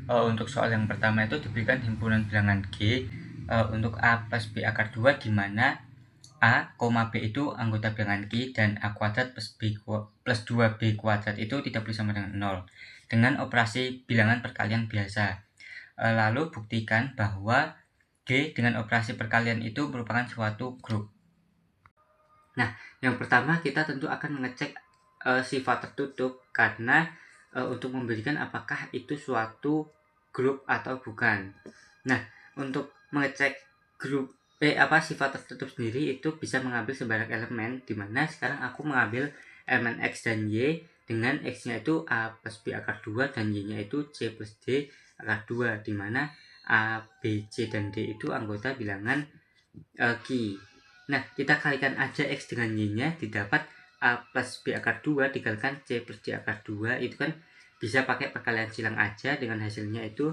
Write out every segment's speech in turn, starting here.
Untuk soal yang pertama itu diberikan himpunan bilangan G untuk A plus B akar 2, di mana A, B itu anggota bilangan G dan A kuadrat plus 2B kuadrat itu tidak boleh sama dengan 0 dengan operasi bilangan perkalian biasa. Lalu buktikan bahwa G dengan operasi perkalian itu merupakan suatu grup. Nah, yang pertama kita tentu akan mengecek sifat tertutup karena untuk memberikan apakah itu suatu grup atau bukan. Nah, untuk mengecek grup sifat tertutup sendiri itu bisa mengambil sembarang elemen, dimana sekarang aku mengambil elemen X dan Y dengan X-nya itu A plus B akar 2 dan Y-nya itu C plus D akar 2, dimana A, B, C, dan D itu anggota bilangan Q. Nah, kita kalikan aja X dengan Y-nya, didapat A plus B akar 2 dikalikan C plus D akar 2, itu kan bisa pakai perkalian silang aja, dengan hasilnya itu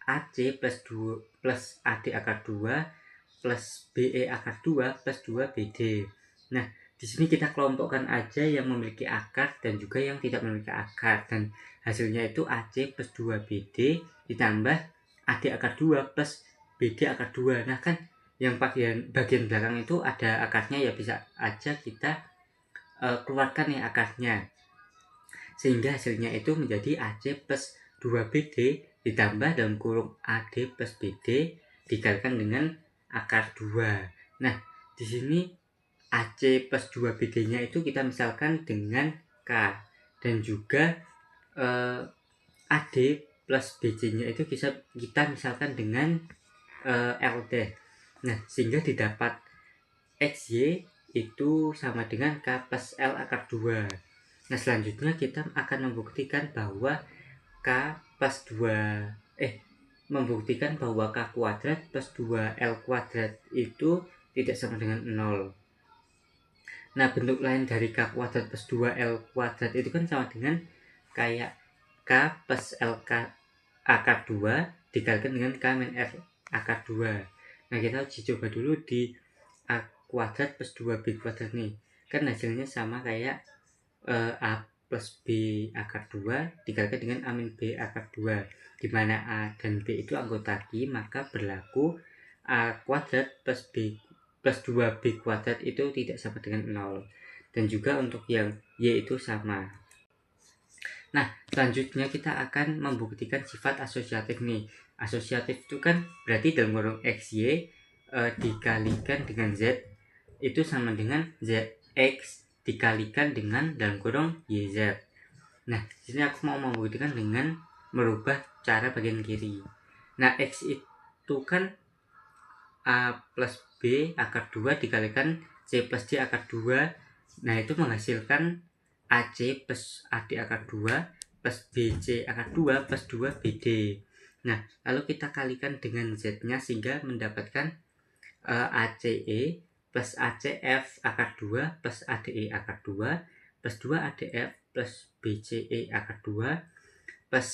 AC plus 2 plus AD akar 2 plus BE akar 2 plus 2BD. Nah, di sini kita kelompokkan aja yang memiliki akar dan juga yang tidak memiliki akar, dan hasilnya itu AC plus 2BD ditambah AD akar 2 plus BD akar 2. Nah, kan yang bagian belakang itu ada akarnya, ya bisa aja kita keluarkan nih akarnya, sehingga hasilnya itu menjadi AC plus 2BD ditambah dalam kurung AD plus BD dikalikan dengan akar 2. Nah, di sini AC plus 2BD-nya itu kita misalkan dengan K, dan juga AD plus BC-nya itu kita misalkan dengan LD. Nah, sehingga didapat XY itu sama dengan K plus L akar 2. Nah, selanjutnya kita akan membuktikan bahwa K plus 2 membuktikan bahwa K kuadrat plus 2L kuadrat itu tidak sama dengan 0. Nah, bentuk lain dari K kuadrat plus 2L kuadrat itu kan sama dengan kayak K plus LK akar 2 dikalikan dengan K min F akar 2. Nah, kita uji coba dulu di A kuadrat plus 2B kuadrat nih. Kan hasilnya sama kayak A plus B akar 2 dikalikan dengan A min B akar 2, dimana A dan B itu anggota Q, maka berlaku A kuadrat plus B plus 2B kuadrat itu tidak sama dengan 0. Dan juga untuk yang Y itu sama. Nah, selanjutnya kita akan membuktikan sifat asosiatif nih. Asosiatif itu kan berarti dalam kurung XY dikalikan dengan Z itu sama dengan ZX dikalikan dengan dalam kurung YZ. Nah, di sini aku mau membuktikan dengan merubah cara bagian kiri. Nah, X itu kan A plus B akar 2 dikalikan C plus D akar 2. Nah, itu menghasilkan AC plus AD akar 2 plus BC akar 2 plus 2BD. Nah, lalu kita kalikan dengan Z-nya sehingga mendapatkan ACE plus ACF akar 2 plus ADE akar 2 plus 2 ADF plus BCE akar 2 plus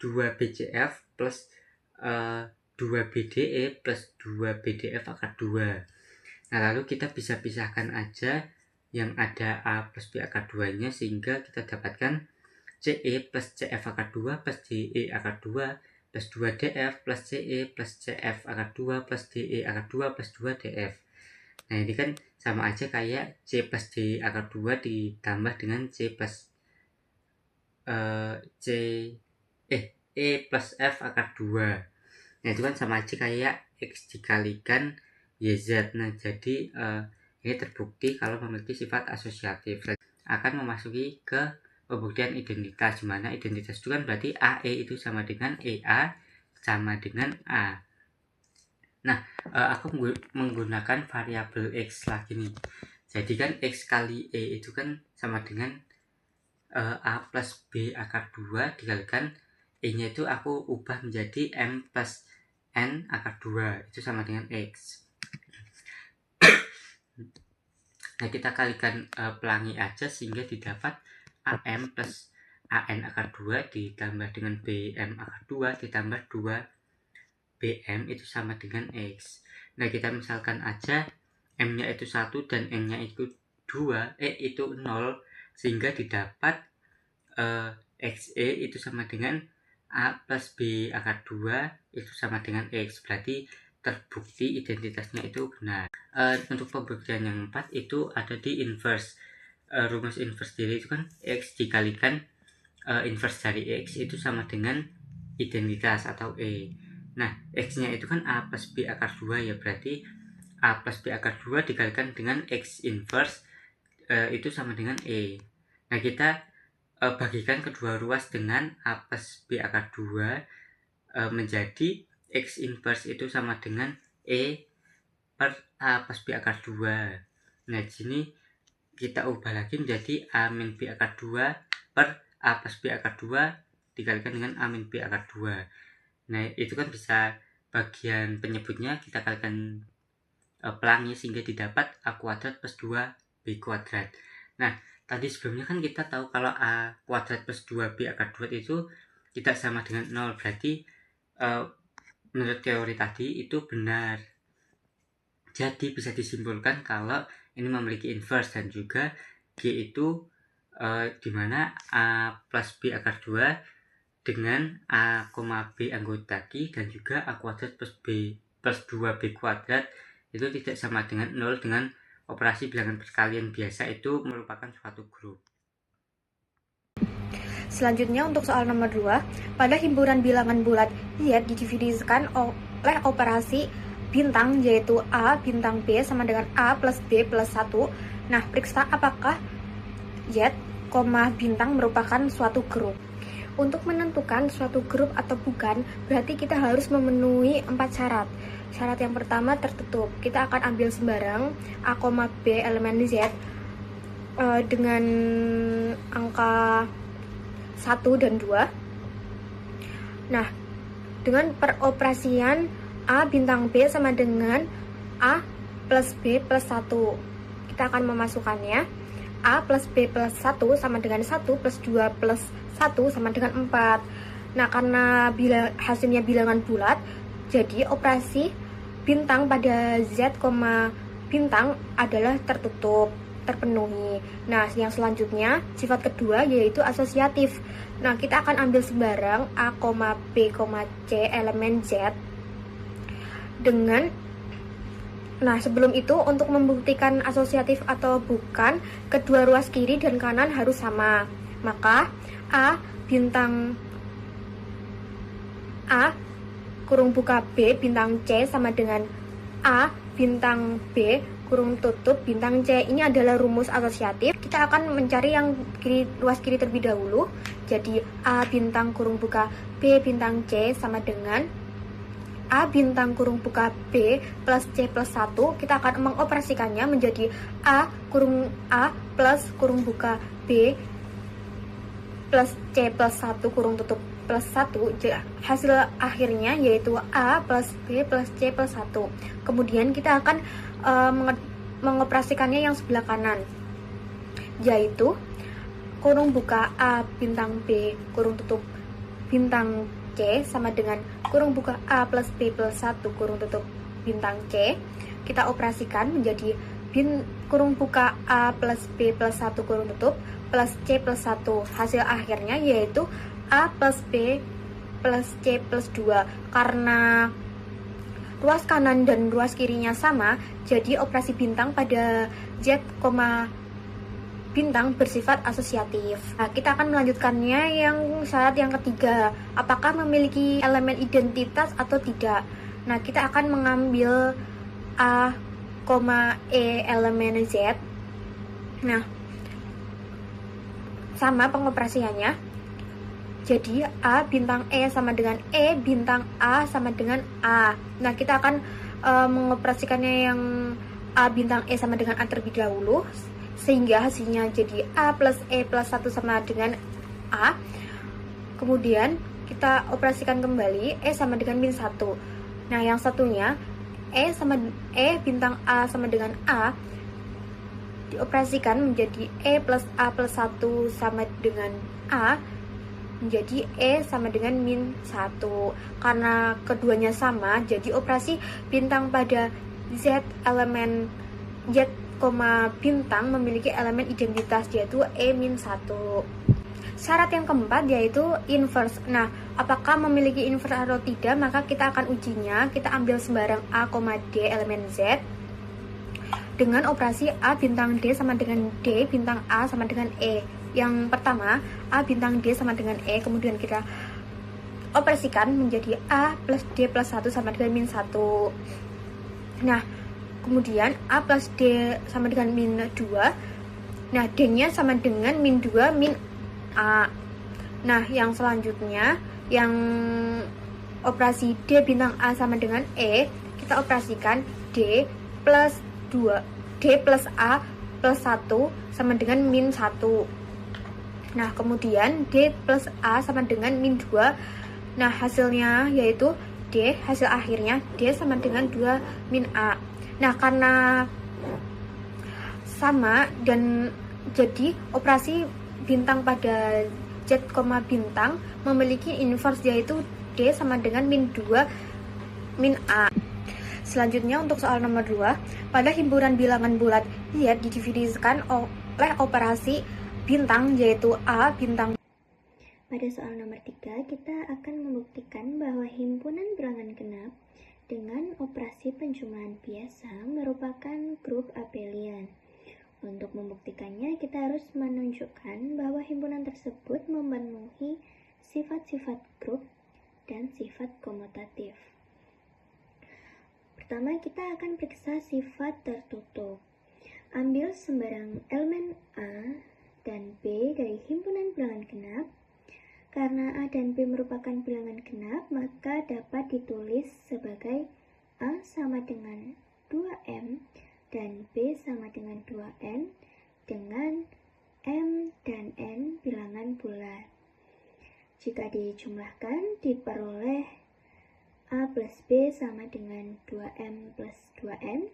2 BCF plus 2 BDE plus 2 BDF akar 2. Nah, lalu kita bisa pisahkan aja yang ada A plus B akar 2 nya, sehingga kita dapatkan CE plus CF akar 2 plus DE akar 2 plus 2DF plus CE plus CF akar 2 plus DE akar 2 plus 2DF. Nah, ini kan sama aja kayak C plus D akar 2 ditambah dengan C plus E plus F akar 2. Nah, itu kan sama aja kayak X dikalikan YZ. Nah, jadi ini terbukti kalau memiliki sifat asosiatif. Akan memasuki ke pembuktian identitas, di mana identitas itu kan berarti AE itu sama dengan EA sama dengan A. Nah, aku menggunakan variabel X lagi nih. Jadi kan X kali E itu kan sama dengan A plus B akar 2 dikalikan E-nya itu aku ubah menjadi M plus N akar 2, itu sama dengan X. Nah, kita kalikan pelangi aja sehingga didapat AM plus AN akar 2 ditambah dengan BM akar 2 ditambah 2 BM itu sama dengan X. Nah, kita misalkan aja M-nya itu 1 dan N-nya itu 2, itu 0, sehingga didapat XE itu sama dengan A plus B akar 2 itu sama dengan X, berarti terbukti identitasnya itu benar. Untuk pembuktian yang 4 itu ada di inverse. Rumus inverse diri itu kan X dikalikan inverse dari X itu sama dengan identitas atau E. Nah, X-nya itu kan A plus B akar 2 ya, berarti A plus B akar 2 dikalikan dengan X inverse itu sama dengan E. Nah, kita bagikan kedua ruas dengan A plus B akar 2 menjadi X inverse itu sama dengan E per A plus B akar 2. Nah, di sini kita ubah lagi menjadi A min B akar 2 per A plus B akar 2 dikalikan dengan A min B akar 2. Nah, itu kan bisa bagian penyebutnya kita kalikan pelangi sehingga didapat A kuadrat plus 2B kuadrat. Nah, tadi sebelumnya kan kita tahu kalau A kuadrat plus 2B akar 2 itu tidak sama dengan 0, berarti menurut teori tadi itu benar. Jadi bisa disimpulkan kalau ini memiliki inverse dan juga G itu dimana A plus B akar 2 dengan A, B anggota Q dan juga A kuadrat plus B plus 2B kuadrat itu tidak sama dengan 0 dengan operasi bilangan perkalian biasa itu merupakan suatu grup. Selanjutnya untuk soal nomor 2, pada himpunan bilangan bulat Z didefinisikan oleh operasi bintang yaitu A bintang B sama dengan A plus B plus 1. Nah, periksa apakah Z, bintang merupakan suatu grup. Untuk menentukan suatu grup atau bukan, berarti kita harus memenuhi 4 syarat. Syarat yang pertama tertutup. Kita akan ambil sembarang A, B elemen Z dengan angka 1 dan 2. Nah, dengan peroperasian A bintang B sama dengan A plus B plus 1. Kita akan memasukkannya. A plus B plus 1 sama dengan 1 plus 2 plus 1 sama dengan 4. Nah, karena hasilnya bilangan bulat, jadi operasi bintang pada Z, bintang adalah tertutup, terpenuhi. Nah, yang selanjutnya sifat kedua yaitu asosiatif. Nah, kita akan ambil sembarang A, B, C elemen Z dengan sebelum itu untuk membuktikan asosiatif atau bukan, kedua ruas kiri dan kanan harus sama. Maka A bintang A kurung buka B bintang C sama dengan A bintang B kurung tutup bintang C. Ini adalah rumus asosiatif. Kita akan mencari yang ruas kiri terlebih dahulu. Jadi A bintang kurung buka B bintang C sama dengan A bintang kurung buka B plus C plus 1. Kita akan mengoperasikannya menjadi A plus kurung buka B plus C plus 1 kurung tutup plus 1. Hasil akhirnya yaitu A plus B plus C plus 1. Kemudian kita akan mengoperasikannya yang sebelah kanan, yaitu kurung buka A bintang B kurung tutup bintang C sama dengan kurung buka A plus B plus 1 kurung tutup bintang C. Kita operasikan menjadi kurung buka A plus B plus 1 kurung tutup plus C plus 1. Hasil akhirnya yaitu A plus B plus C plus 2. Karena ruas kanan dan ruas kirinya sama, jadi operasi bintang pada Z, bintang bersifat asosiatif. Nah, kita akan melanjutkannya yang syarat yang ketiga, apakah memiliki elemen identitas atau tidak. Nah, kita akan mengambil A, E elemen Z. Nah, sama pengoperasiannya. Jadi A bintang E sama dengan E, bintang A sama dengan A. Nah, kita akan mengoperasikannya yang A bintang E sama dengan A terlebih dahulu, sehingga hasilnya jadi A plus E plus 1 sama dengan A. Kemudian kita operasikan kembali E sama dengan min 1. Nah, yang satunya E bintang A sama dengan A dioperasikan menjadi E plus A plus 1 sama dengan A, menjadi E sama dengan min 1. Karena keduanya sama, jadi operasi bintang pada Z elemen Z, bintang memiliki elemen identitas yaitu E min 1. Syarat yang keempat yaitu inverse. Nah, apakah memiliki inverse atau tidak, maka kita akan ujinya. Kita ambil sembarang A, D elemen Z dengan operasi A bintang D sama dengan D bintang A sama dengan E. Yang pertama, A bintang D sama dengan E, kemudian kita operasikan menjadi A plus D plus 1 sama dengan min 1. Nah, kemudian A plus D sama dengan min 2. Nah, D-nya sama dengan min 2 min A. Nah, yang selanjutnya, yang operasi D bintang A sama dengan E, kita operasikan D plus 2, D plus A plus 1 sama dengan min 1. Nah, kemudian D plus A sama dengan min 2. Nah, hasilnya yaitu D, hasil akhirnya D sama dengan 2 min A. Nah, karena sama dan jadi operasi bintang pada Z, bintang memiliki inverse yaitu D sama dengan min 2 min A. Selanjutnya untuk soal nomor 2, pada himpunan bilangan bulat Z didividisikan oleh operasi bintang yaitu A bintang. Pada soal nomor 3, kita akan membuktikan bahwa himpunan bilangan genap dengan operasi penjumlahan biasa merupakan grup abelian. Untuk membuktikannya, kita harus menunjukkan bahwa himpunan tersebut memenuhi sifat-sifat grup dan sifat komutatif. Pertama, kita akan periksa sifat tertutup. Ambil sembarang elemen A dan B dari himpunan bilangan genap. Karena A dan B merupakan bilangan genap, maka dapat ditulis sebagai A sama dengan 2M dan B sama dengan 2N dengan M dan N bilangan bulat. Jika dijumlahkan, diperoleh A plus B sama dengan 2M plus 2N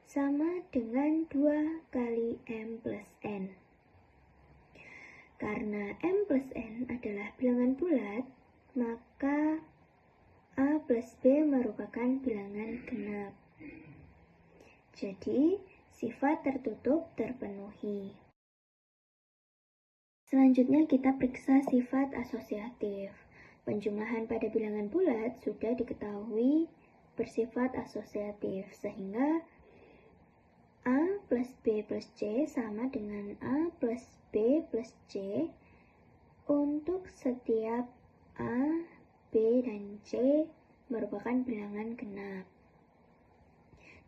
sama dengan 2 kali M plus N. Karena M plus N adalah bilangan bulat, maka A plus B merupakan bilangan genap. Jadi, sifat tertutup terpenuhi. Selanjutnya kita periksa sifat asosiatif. Penjumlahan pada bilangan bulat sudah diketahui bersifat asosiatif, sehingga A plus B plus C sama dengan A plus B plus C untuk setiap A, B, dan C merupakan bilangan genap.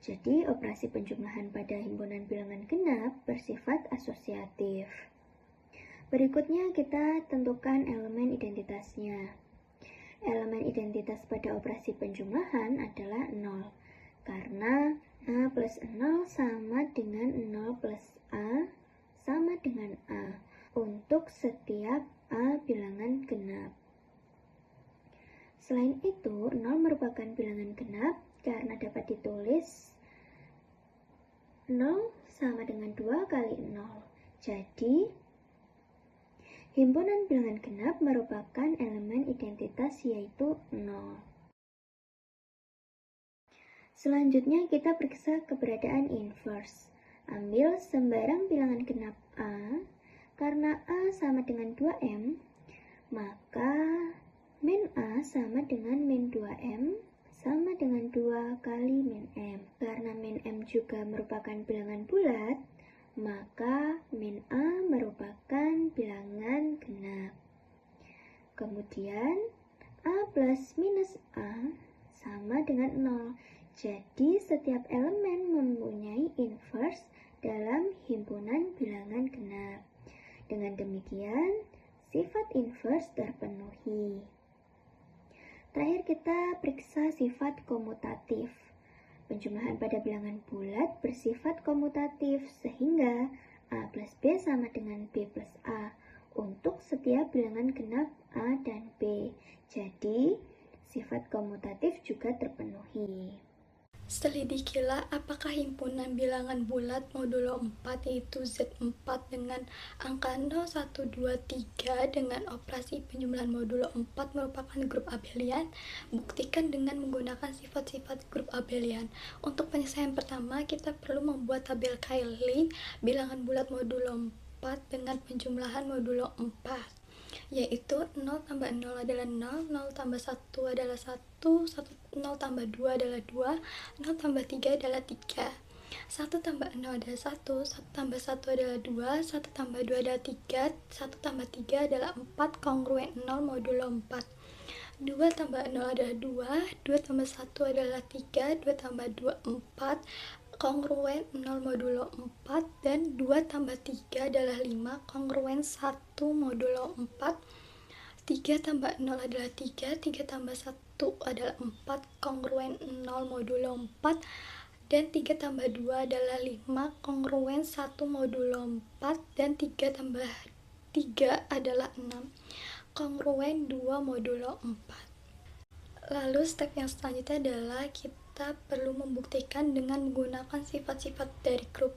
Jadi, operasi penjumlahan pada himpunan bilangan genap bersifat asosiatif. Berikutnya kita tentukan elemen identitasnya. Elemen identitas pada operasi penjumlahan adalah 0, karena A plus 0 sama dengan 0 plus A sama dengan A untuk setiap A bilangan genap. Selain itu, 0 merupakan bilangan genap karena dapat ditulis 0 sama dengan 2 kali 0. Jadi, himpunan bilangan genap merupakan elemen identitas yaitu 0. Selanjutnya kita periksa keberadaan inverse. Ambil sembarang bilangan genap A, karena A sama dengan 2M, maka min A sama dengan min 2M sama dengan 2 kali min M. Karena min M juga merupakan bilangan bulat, maka min A merupakan bilangan genap. Kemudian A plus minus A sama dengan 0. Jadi setiap elemen mempunyai inverse dalam himpunan bilangan genap. Dengan demikian, sifat inverse terpenuhi. Terakhir kita periksa sifat komutatif. Penjumlahan pada bilangan bulat bersifat komutatif sehingga A plus B sama dengan B plus A untuk setiap bilangan genap A dan B. Jadi, sifat komutatif juga terpenuhi. Selidikilah apakah himpunan bilangan bulat modulo 4 yaitu Z4 dengan angka 0, 1, 2, 3 dengan operasi penjumlahan modulo 4 merupakan grup abelian. Buktikan dengan menggunakan sifat-sifat grup abelian. Untuk penyelesaian pertama, kita perlu membuat tabel Cayley bilangan bulat modulo 4 dengan penjumlahan modulo 4, yaitu 0 tambah 0 adalah 0, 0 tambah 1 adalah 1, 0 tambah 2 adalah 2, 0 tambah 3 adalah 3. 1 tambah 0 adalah 1, 1 tambah 1 adalah 2, 1 tambah 2 adalah 3, 1 tambah 3 adalah 4, kongruen 0 modulo 4. 2 tambah 0 adalah 2, 2 tambah 1 adalah 3, 2 tambah 2 4, kongruen 0 modulo 4, dan 2 tambah 3 adalah 5, kongruen 1 modulo 4. 3 tambah 0 adalah 3, 3 tambah 1 adalah 4, kongruen 0 modulo 4, dan 3 tambah 2 adalah 5, kongruen 1 modulo 4, dan 3 tambah 3 adalah 6, kongruen 2 modulo 4. Lalu step yang selanjutnya adalah kita perlu membuktikan dengan menggunakan sifat-sifat dari grup.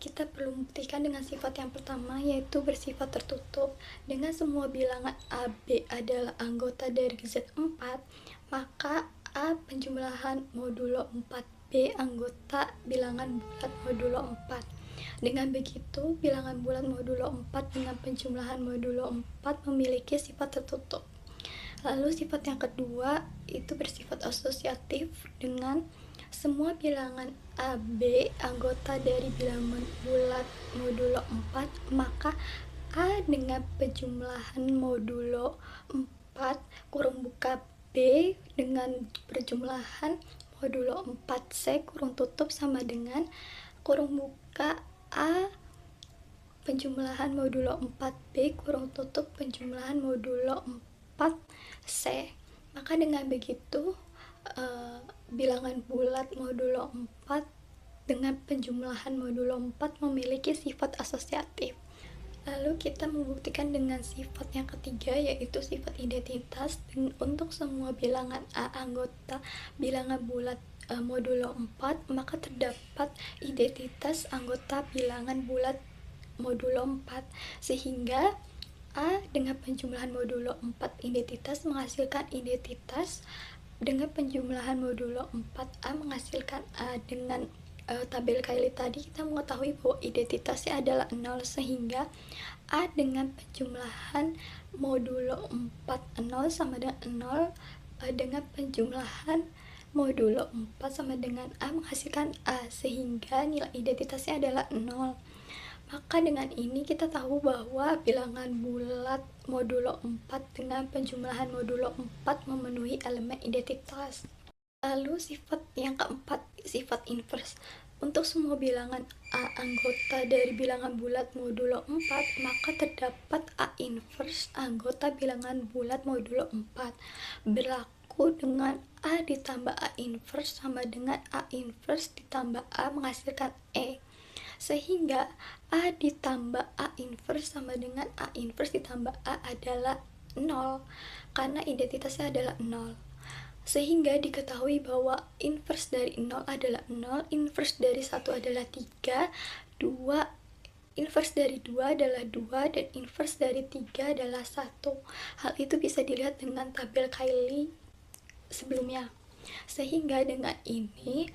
Kita perlu membuktikan dengan sifat yang pertama, yaitu bersifat tertutup. Dengan semua bilangan A, B adalah anggota dari Z4, maka A penjumlahan modulo 4, B anggota bilangan bulat modulo 4. Dengan begitu, bilangan bulat modulo 4 dengan penjumlahan modulo 4 memiliki sifat tertutup. Lalu sifat yang kedua itu bersifat asosiatif. Dengan semua bilangan A, B anggota dari bilangan bulat modulo 4, maka A dengan penjumlahan modulo 4 kurung buka B dengan perjumlahan modulo 4C kurung tutup sama dengan kurung buka A penjumlahan modulo 4B kurung tutup penjumlahan modulo 4C. Maka dengan begitu bilangan bulat modulo 4 dengan penjumlahan modulo 4 memiliki sifat asosiatif. Lalu kita membuktikan dengan sifat yang ketiga, yaitu sifat identitas. Untuk semua bilangan A anggota bilangan bulat modulo 4, maka terdapat identitas anggota bilangan bulat modulo 4, sehingga A dengan penjumlahan modulo 4 identitas menghasilkan identitas, dengan penjumlahan modulo 4A menghasilkan A. Dengan tabel Kylie tadi kita mengetahui bahwa identitasnya adalah 0, sehingga A dengan penjumlahan modulo 4 0 sama dengan 0, dengan penjumlahan modulo 4 sama dengan A menghasilkan A, sehingga nilai identitasnya adalah 0. Maka dengan ini kita tahu bahwa bilangan bulat modulo 4 dengan penjumlahan modulo 4 memenuhi elemen identitas. Lalu sifat yang keempat, sifat inverse. Untuk semua bilangan A anggota dari bilangan bulat modulo 4, maka terdapat A inverse anggota bilangan bulat modulo 4. Berlaku dengan A ditambah A inverse sama dengan A inverse ditambah A menghasilkan E. Sehingga A ditambah A inverse sama dengan A inverse ditambah A adalah 0, karena identitasnya adalah 0. Sehingga diketahui bahwa inverse dari 0 adalah 0, inverse dari 1 adalah 3, 2, inverse dari 2 adalah 2, dan inverse dari 3 adalah 1. Hal itu bisa dilihat dengan tabel Kylie sebelumnya. Sehingga dengan ini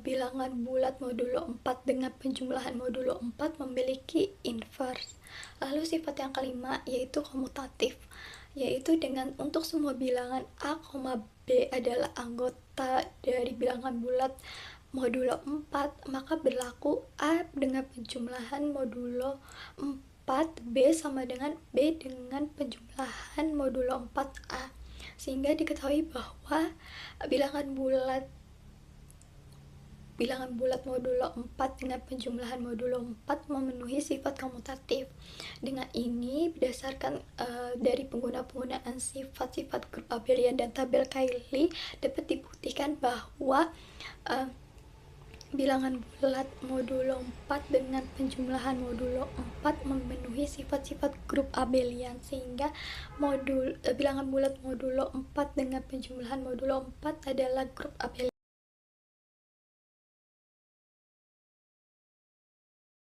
bilangan bulat modulo 4 dengan penjumlahan modulo 4 memiliki inverse. Lalu sifat yang kelima yaitu komutatif, yaitu dengan untuk semua bilangan A, B adalah anggota dari bilangan bulat modulo 4, maka berlaku A dengan penjumlahan modulo 4, B sama dengan B dengan penjumlahan modulo 4A. Sehingga diketahui bahwa bilangan bulat modulo 4 dengan penjumlahan modulo 4 memenuhi sifat komutatif. Dengan ini berdasarkan dari penggunaan sifat-sifat grup abelian dan tabel Kylie dapat dibuktikan bahwa bilangan bulat modulo 4 dengan penjumlahan modulo 4 memenuhi sifat-sifat grup abelian, sehingga bilangan bulat modulo 4 dengan penjumlahan modulo 4 adalah grup abelian.